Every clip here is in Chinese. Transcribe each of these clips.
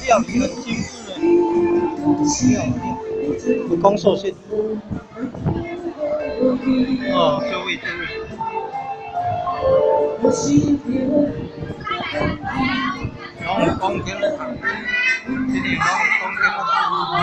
料理很精致的，有攻受性。哦，就位。然后冬天的糖，今年冬天的糖。哦。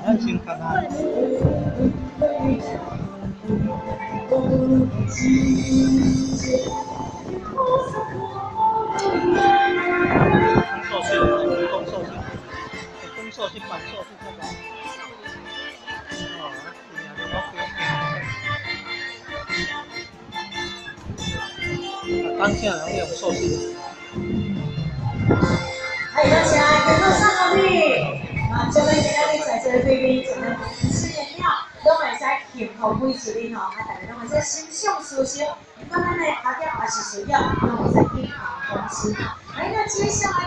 很辛苦啊。攻受性，反受性这个。当下然后有受性。哎，有请来跟上场的啊，这边今仔日在这贵宾，咱们吃饮料，都会使幸福每一日吼，啊，大家都会使心想事成，不管咱的下点也是需要，都会使健康丰盛。来，那接下来。